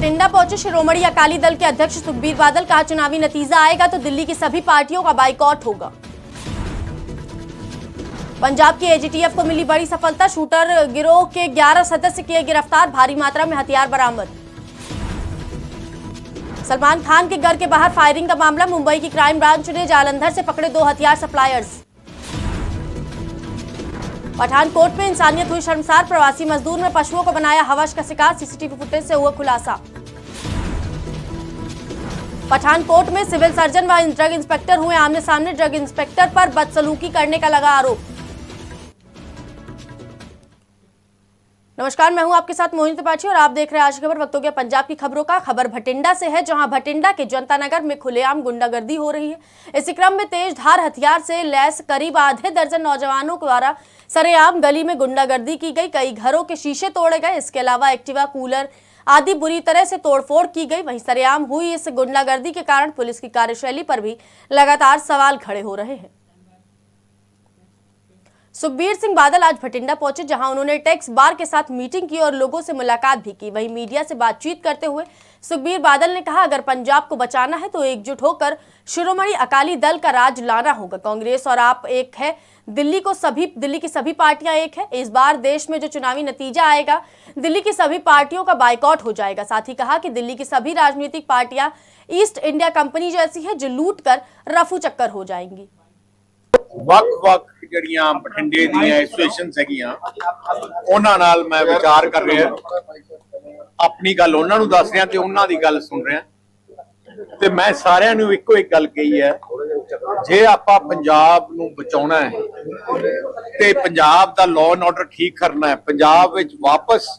भटिंडा पहुंचे शिरोमणि अकाली दल के अध्यक्ष सुखबीर बादल। कहा, चुनावी नतीजा आएगा तो दिल्ली की सभी पार्टियों का बाइकआउट होगा। पंजाब की एजीटीएफ को मिली बड़ी सफलता। शूटर गिरोह के 11 सदस्य किए गिरफ्तार। भारी मात्रा में हथियार बरामद। सलमान खान के घर के बाहर फायरिंग का मामला। मुंबई की क्राइम ब्रांच ने जालंधर से पकड़े 2 हथियार सप्लायर्स। पठानकोट में इंसानियत हुई शर्मसार। प्रवासी मजदूर ने पशुओं को बनाया हवस का शिकार। सीसीटीवी फुटेज से हुआ खुलासा। पठानकोट में सिविल सर्जन व ड्रग इंस्पेक्टर हुए आमने सामने। ड्रग इंस्पेक्टर पर बदसलूकी करने का लगा आरोप। नमस्कार, मैं हूं आपके साथ मोहिनी त्रिपाठी और आप देख रहे हैं आज खबर। वक्त हो गया पंजाब की खबरों का। खबर भटिंडा से है, जहां भटिंडा के जनता नगर में खुलेआम गुंडागर्दी हो रही है। इसी क्रम में तेज धार हथियार से लैस करीब आधे दर्जन नौजवानों द्वारा सरेआम गली में गुंडागर्दी की गई। कई घरों के शीशे तोड़े गए। इसके अलावा एक्टिवा, कूलर आदि बुरी तरह से तोड़फोड़ की गई। वहीं सरेआम हुई इस गुंडागर्दी के कारण पुलिस की कार्यशैली पर भी लगातार सवाल खड़े हो रहे हैं। सुखबीर सिंह बादल आज भटिंडा पहुंचे, जहां उन्होंने टैक्स बार के साथ मीटिंग की और लोगों से मुलाकात भी की। वहीं मीडिया से बातचीत करते हुए सुखबीर बादल ने कहा, अगर पंजाब को बचाना है तो एकजुट होकर शिरोमणि अकाली दल का राज लाना होगा। कांग्रेस और आप एक है, दिल्ली की सभी पार्टियां एक है। इस बार देश में जो चुनावी नतीजा आएगा, दिल्ली की सभी पार्टियों का बाइकआउट हो जाएगा। साथ ही कहा कि दिल्ली की सभी राजनीतिक पार्टियां ईस्ट इंडिया कंपनी जैसी है, जो लूट कर रफू चक्कर हो जाएंगी। ਵੱਖ-ਵੱਖ ਜਿਹੜੀਆਂ ਬਠਿੰਡੇ ਦੀਆਂ ਐਸੋਸੀਏਸ਼ਨਸ ਹੈਗੀਆਂ ਉਹਨਾਂ ਨਾਲ ਮੈਂ ਵਿਚਾਰ ਕਰ ਰਿਹਾ, ਆਪਣੀ ਗੱਲ ਉਹਨਾਂ ਨੂੰ ਦੱਸ ਰਿਹਾ ਤੇ ਉਹਨਾਂ ਦੀ ਗੱਲ ਸੁਣ ਰਿਹਾ। ਤੇ ਮੈਂ ਸਾਰਿਆਂ ਨੂੰ ਇੱਕੋ ਇੱਕ ਗੱਲ ਕਹੀ ਹੈ, ਜੇ ਆਪਾਂ ਪੰਜਾਬ ਨੂੰ ਬਚਾਉਣਾ ਹੈ ਤੇ ਪੰਜਾਬ ਦਾ ਲਾਅ ਐਂਡ ਆਰਡਰ ਠੀਕ ਕਰਨਾ ਹੈ, ਪੰਜਾਬ ਵਿੱਚ ਵਾਪਸ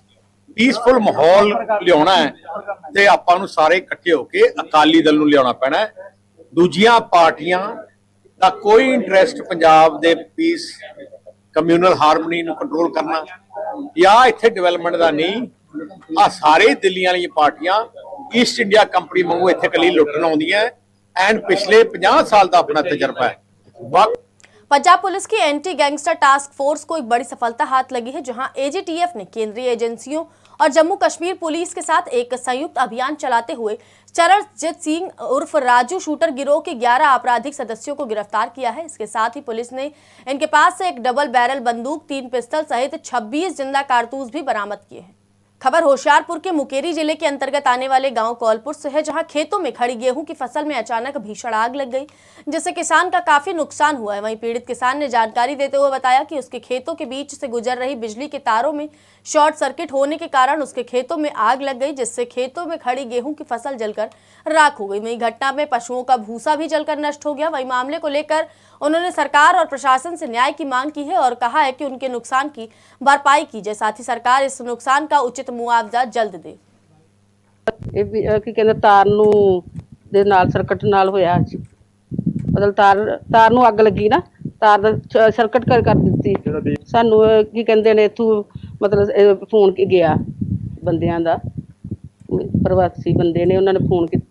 ਪੀਸਫੁਲ ਮਾਹੌਲ ਲਿਆਉਣਾ ਹੈ ਤੇ ਆਪਾਂ ਨੂੰ ਸਾਰੇ ਇਕੱਠੇ ਹੋ ਕੇ ਅਕਾਲੀ ਦਲ ਨੂੰ ਲਿਆਉਣਾ ਪੈਣਾ ਹੈ। ਦੂਜੀਆਂ ਪਾਰਟੀਆਂ ਦਾ ਕੋਈ ਇੰਟਰਸਟ ਪੰਜਾਬ ਦੇ ਪੀਸ, ਕਮਿਊਨਲ ਹਾਰਮਨੀ ਨੂੰ ਕੰਟਰੋਲ ਕਰਨਾ ਜਾਂ ਇੱਥੇ ਡਿਵੈਲਪਮੈਂਟ ਦਾ ਨਹੀਂ। ਆ ਸਾਰੇ ਦਿੱਲੀ ਵਾਲੀਆਂ ਪਾਰਟੀਆਂ ਈਸਟ ਇੰਡੀਆ ਕੰਪਨੀ ਵਾਂਗੂ ਇੱਥੇ ਕਲੀ ਲੁੱਟਣ ਆਉਂਦੀਆਂ ਐਂਡ ਪਿਛਲੇ 50 ਸਾਲ ਦਾ ਆਪਣਾ ਤਜਰਬਾ ਹੈ। पंजाब पुलिस की एंटी गैंगस्टर टास्क फोर्स को एक बड़ी सफलता हाथ लगी है, जहां एजीटीएफ ने केंद्रीय एजेंसियों और जम्मू कश्मीर पुलिस के साथ एक संयुक्त अभियान चलाते हुए चरणजीत सिंह उर्फ राजू शूटर गिरोह के 11 आपराधिक सदस्यों को गिरफ्तार किया है। इसके साथ ही पुलिस ने इनके पास से एक डबल बैरल बंदूक, 3 पिस्टल सहित 26 जिंदा कारतूस भी बरामद किए हैं। खबर होशियारपुर के मुकेरी जिले के अंतर्गत आने वाले गांव कौलपुर से है, जहां खेतों में खड़ी गेहूं की फसल में अचानक भीषण आग लग गई, जिससे किसान का काफी नुकसान हुआ है। वहीं पीड़ित किसान ने जानकारी देते हुए बताया कि उसके खेतों के बीच से गुजर रही बिजली के तारों में शॉर्ट सर्किट होने के कारण उसके खेतों में आग लग गई, जिससे खेतों में खड़ी गेहूं की फसल जलकर राख हो गई। वहीं घटना में पशुओं का भूसा भी जलकर नष्ट हो गया। वहीं मामले को लेकर उन्होंने सरकार और प्रशासन से न्याय की मांग की है और कहा है कि उनके नुकसान की भरपाई की जाए। साथ ही सरकार इस नुकसान का उचित मुआवजा जल्द दे। ਕੀ ਕਹਿੰਦੇ ਤਾਰ ਨੂੰ ਦੇ ਨਾਲ ਸਰਕਟ ਨਾਲ ਹੋਇਆ ਸੀ, ਮਤਲਬ ਤਾਰ ਨੂੰ ਅੱਗ ਲੱਗੀ ਨਾ, ਤਾਰ ਦਾ ਸਰਕਟ ਕਰ ਦਿੱਤੀ ਸਾਨੂੰ। ਕੀ ਕਹਿੰਦੇ ਨੇ ਇਥੋਂ ਮਤਲਬ ਫੋਨ ਗਿਆ ਬੰਦਿਆਂ ਦਾ, ਪ੍ਰਵਾਸੀ ਬੰਦੇ ने उन्होंने फोन किया।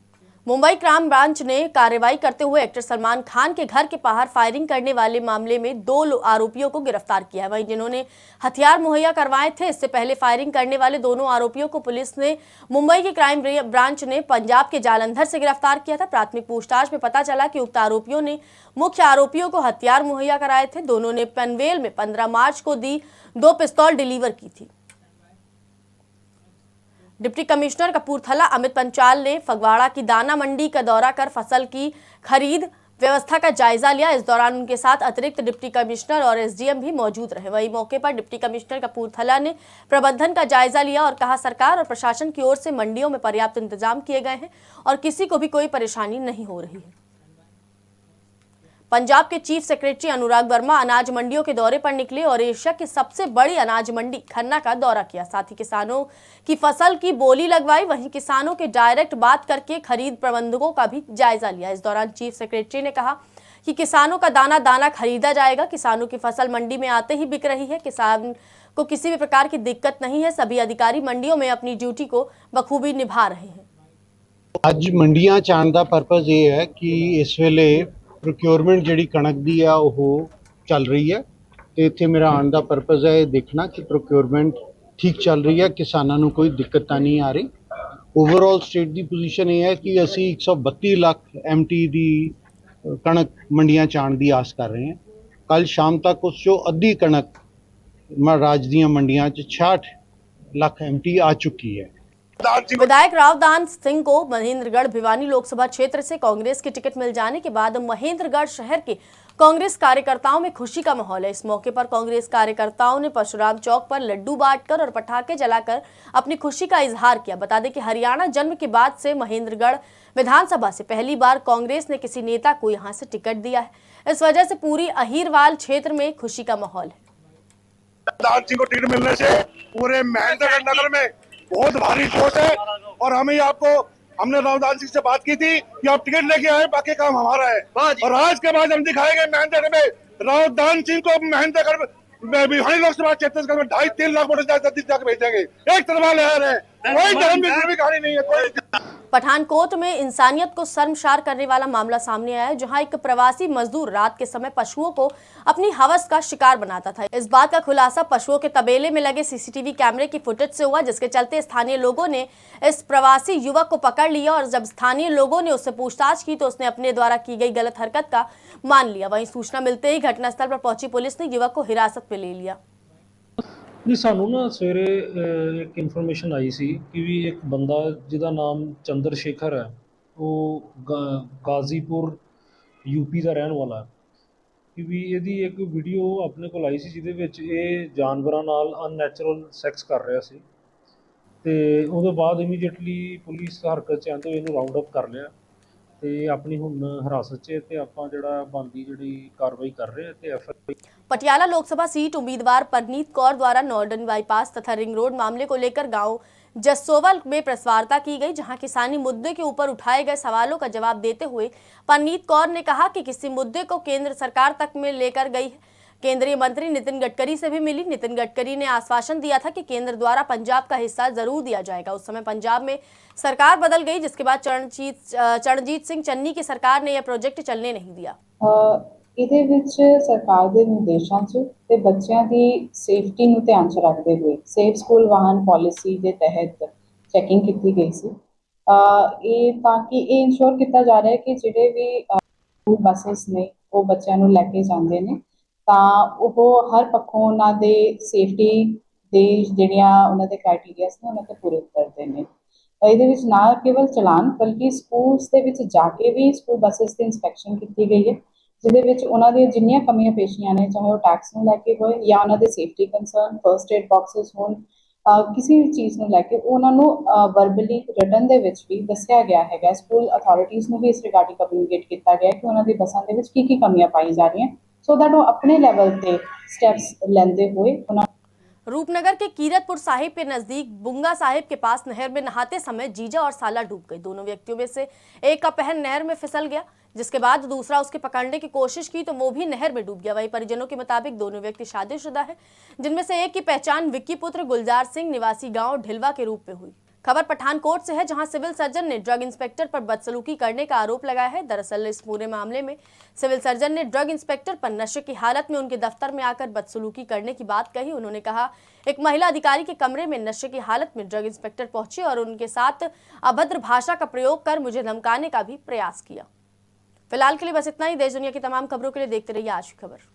मुंबई क्राइम ब्रांच ने कार्रवाई करते हुए एक्टर सलमान खान के घर के बाहर फायरिंग करने वाले मामले में 2 आरोपियों को गिरफ्तार किया है। वहीं जिन्होंने हथियार मुहैया करवाए थे, इससे पहले फायरिंग करने वाले दोनों आरोपियों को पुलिस ने मुंबई की क्राइम ब्रांच ने पंजाब के जालंधर से गिरफ्तार किया था। प्राथमिक पूछताछ में पता चला कि उक्त आरोपियों ने मुख्य आरोपियों को हथियार मुहैया कराए थे। दोनों ने पनवेल में 15 मार्च को दी 2 पिस्तौल डिलीवर की थी। डिप्टी कमिश्नर कपूरथला अमित पंचाल ने फगवाड़ा की दाना मंडी का दौरा कर फसल की खरीद व्यवस्था का जायजा लिया। इस दौरान उनके साथ अतिरिक्त डिप्टी कमिश्नर और एसडीएम भी मौजूद रहे। वहीं मौके पर डिप्टी कमिश्नर कपूरथला ने प्रबंधन का जायजा लिया और कहा, सरकार और प्रशासन की ओर से मंडियों में पर्याप्त इंतजाम किए गए हैं और किसी को भी कोई परेशानी नहीं हो रही है। पंजाब के चीफ सेक्रेटरी अनुराग वर्मा अनाज मंडियों के दौरे पर निकले और एशिया की सबसे बड़ी अनाज मंडी खन्ना का दौरा किया। साथ ही किसानों की फसल की बोली लगवाई। वहीं किसानों के डायरेक्ट बात करके खरीद प्रबंधकों का भी जायजा लिया। इस दौरान चीफ सेक्रेटरी ने कहा कि किसानों का दाना खरीदा जाएगा। किसानों की फसल मंडी में आते ही बिक रही है। किसान को किसी भी प्रकार की दिक्कत नहीं है। सभी अधिकारी मंडियों में अपनी ड्यूटी को बखूबी निभा रहे हैं। आज मंडियां च आने का परपज़ ये है कि इस वेले प्रोक्योरमेंट जी कणक की है वो चल रही है, तो इत्थे मेरा आने का परपज़ है देखना कि प्रोक्योरमेंट ठीक चल रही है, किसानों को कोई दिक्कत नहीं आ रही। ਓਵਰਆਲ ਸਟੇਟ ਦੀ ਪੋਜੀਸ਼ਨ ਇਹ ਹੈ ਕਿ ਅਸੀਂ 132 ਲੱਖ MT ਦੀ ਕਣਕ ਮੰਡੀਆਂ 'ਚ ਆਉਣ ਦੀ ਆਸ ਕਰ ਰਹੇ ਹਾਂ। ਕੱਲ ਸ਼ਾਮ ਤੱਕ ਉਸ 'ਚੋਂ ਅੱਧੀ ਕਣਕ ਰਾਜ ਦੀਆਂ ਮੰਡੀਆਂ 'ਚ 66 ਲੱਖ MT ਆ ਚੁੱਕੀ है। विधायक रावदान सिंह को महेंद्रगढ़ भिवानी लोकसभा क्षेत्र से कांग्रेस की टिकट मिल जाने के बाद महेंद्रगढ़ शहर के कांग्रेस कार्यकर्ताओं में खुशी का माहौल है। इस मौके पर कांग्रेस कार्यकर्ताओं ने परशुराम चौक पर लड्डू बांटकर और पटाखे जलाकर अपनी खुशी का इजहार किया। बता दें कि हरियाणा जन्म के बाद से महेंद्रगढ़ विधानसभा से पहली बार कांग्रेस ने किसी नेता को यहां से टिकट दिया है। इस वजह से पूरी अहीरवाल क्षेत्र में खुशी का माहौल है। दान सिंह को टिकट मिलने से पूरे महेंद्रगढ़ नगर में बहुत भारी जोश है और हमने रावदान सिंह से बात की थी कि आप टिकट लेके आए, बाकी काम हमारा है। और आज के बाद हम दिखाएंगे महेंद्रगढ़ में रावदान सिंह को महेंद्रगढ़ में भिवानी लोकसभा छत्तीसगढ़ में 2.5-3 लाख वोट जाकर भेजेंगे। एक तरफा लहर है, कोई धर्म की कहानी नहीं है। कोई पठानकोट में इंसानियत को शर्मसार करने वाला मामला सामने आया है, जहां एक प्रवासी मजदूर रात के समय पशुओं को अपनी हवस का शिकार बनाता था। इस बात का खुलासा पशुओं के तबेले में लगे CCTV कैमरे की फुटेज से हुआ, जिसके चलते स्थानीय लोगों ने इस प्रवासी युवक को पकड़ लिया और जब स्थानीय लोगों ने उससे पूछताछ की तो उसने अपने द्वारा की गई गलत हरकत का मान लिया। वहीं सूचना मिलते ही घटनास्थल पर पहुंची पुलिस ने युवक को हिरासत में ले लिया। जी सानू ना सवेरे एक इन्फॉर्मेशन आई सी कि भी एक बंदा जिहदा नाम चंद्र शेखर है वो गाजीपुर यूपी का रहने वाला है कि भी ਇਹਦੀ एक वीडियो अपने को आई सी ਜਿਹਦੇ ਵਿੱਚ ਇਹ ਜਾਨਵਰਾਂ ਨਾਲ ਅਨਨੈਚੁਰਲ ਸੈਕਸ ਕਰ ਰਿਹਾ ਸੀ ਤੇ ਉਹਦੇ ਬਾਅਦ ਇਮੀਡੀਏਟਲੀ ਪੁਲਿਸ ਹਰਕਤ 'ਚ ਆਉਂਦੇ ਇਹਨੂੰ ਰਾਉਂਡ ਅਪ ਕਰ ਲਿਆ ਤੇ ਆਪਣੀ ਹੁਣ ਹਿਰਾਸਤ 'ਚ ਤੇ ਆਪਾਂ ਜਿਹੜਾ ਬਣਦੀ ਜਿਹੜੀ ਕਾਰਵਾਈ ਕਰ ਰਹੇ ਤੇ FIR पटियाला लोकसभा सीट उम्मीदवार परनीत कौर द्वारा नॉर्डन बाईपास तथा रिंग रोड मामले को लेकर गांव जसोवल में प्रेस वार्ता की गई, जहां किसानी मुद्दे के ऊपर उठाए गए सवालों का जवाब देते हुए परनीत कौर ने कहा कि किसी मुद्दे को केंद्र सरकार तक में लेकर गई है। केंद्रीय मंत्री नितिन गडकरी से भी मिली। नितिन गडकरी ने आश्वासन दिया था कि केंद्र द्वारा पंजाब का हिस्सा जरूर दिया जाएगा। उस समय पंजाब में सरकार बदल गई, जिसके बाद चरणजीत सिंह चन्नी की सरकार ने यह प्रोजेक्ट चलने नहीं दिया। ਇਹਦੇ ਵਿੱਚ ਸਰਕਾਰ ਦੇ ਨਿਰਦੇਸ਼ਾਂ 'ਚ ਤੇ ਬੱਚਿਆਂ ਦੀ ਸੇਫਟੀ ਨੂੰ ਧਿਆਨ 'ਚ ਰੱਖਦੇ ਹੋਏ ਸੇਫ ਸਕੂਲ ਵਾਹਨ ਪਾਲਿਸੀ ਦੇ ਤਹਿਤ ਚੈਕਿੰਗ ਕੀਤੀ ਗਈ ਸੀ। ਇਹ ਤਾਂ ਕਿ ਇਹ ਇਨਸ਼ੋਰ ਕੀਤਾ ਜਾ ਰਿਹਾ ਹੈ ਕਿ ਜਿਹੜੇ ਵੀ ਸਕੂਲ ਬੱਸਸ ਨੇ ਉਹ ਬੱਚਿਆਂ ਨੂੰ ਲੈ ਕੇ ਜਾਂਦੇ ਨੇ ਤਾਂ ਉਹ ਹਰ ਪੱਖੋਂ ਉਹਨਾਂ ਦੇ ਸੇਫਟੀ ਦੇ ਜਿਹੜੀਆਂ ਉਹਨਾਂ ਦੇ ਕ੍ਰਾਈਟੇਰੀਆਸ ਨੇ ਉਹਨਾਂ 'ਤੇ ਪੂਰੇ ਕਰਦੇ ਨੇ। ਇਹਦੇ ਵਿੱਚ ਨਾ ਕੇਵਲ ਚਲਾਨ ਬਲਕਿ ਸਕੂਲਸ ਦੇ ਵਿੱਚ ਜਾ ਕੇ ਵੀ ਸਕੂਲ ਬੱਸਸ ਦੀ ਇੰਸਪੈਕਸ਼ਨ ਕੀਤੀ ਗਈ ਹੈ, ਜਿਹਦੇ ਵਿੱਚ ਉਹਨਾਂ ਦੀਆਂ ਜਿੰਨੀਆਂ ਕਮੀਆਂ ਪੇਸ਼ੀਆਂ ਨੇ, ਚਾਹੇ ਉਹ ਟੈਕਸ ਨੂੰ ਲੈ ਕੇ ਹੋਏ ਜਾਂ ਉਹਨਾਂ ਦੇ safety concern, first aid boxes ਹੋਣ, ਕਿਸੇ ਵੀ ਚੀਜ਼ ਨੂੰ ਲੈ ਕੇ ਉਹਨਾਂ ਨੂੰ ਵਰਬਲੀ ਰਿਟਨ ਦੇ ਵਿੱਚ ਵੀ ਦੱਸਿਆ ਗਿਆ ਹੈਗਾ। ਸਕੂਲ ਅਥਾਰਟੀਜ਼ ਨੂੰ ਵੀ ਇਸ ਰਿਗਾਰਡਿੰਗ ਕਮਿਊਨੀਕੇਟ ਕੀਤਾ ਗਿਆ ਕਿ ਉਹਨਾਂ ਦੀ ਬੱਸਾਂ ਦੇ ਵਿੱਚ ਕੀ ਕਮੀਆਂ ਪਾਈ ਜਾ ਰਹੀਆਂ, ਸੋ ਦੈਟ ਉਹ ਆਪਣੇ ਲੈਵਲ ਤੇ ਸਟੈप्स ਲੈਂਦੇ ਹੋਏ ਉਹਨਾਂ रूपनगर के कीरतपुर साहिब के नजदीक बुंगा साहिब के पास नहर में नहाते समय जीजा और साला डूब गए। दोनों व्यक्तियों में से एक का पहन नहर में फिसल गया, जिसके बाद दूसरा उसके पकड़ने की कोशिश की तो वो भी नहर में डूब गया। वहीं परिजनों के मुताबिक दोनों व्यक्ति शादीशुदा है, जिनमें से एक की पहचान विक्की पुत्र गुलजार सिंह निवासी गांव ढिलवा के रूप में हुई। खबर पठानकोट से है, जहां सिविल सर्जन ने ड्रग इंस्पेक्टर पर बदसलूकी करने का आरोप लगाया है। दरअसल इस पूरे मामले में सिविल सर्जन ने ड्रग इंस्पेक्टर पर नशे की हालत में उनके दफ्तर में आकर बदसलूकी करने की बात कही। उन्होंने कहा एक महिला अधिकारी के कमरे में नशे की हालत में ड्रग इंस्पेक्टर पहुंचे और उनके साथ अभद्र भाषा का प्रयोग कर मुझे धमकाने का भी प्रयास किया। फिलहाल के लिए बस इतना ही। देश दुनिया की तमाम खबरों के लिए देखते रहिए आज की खबर।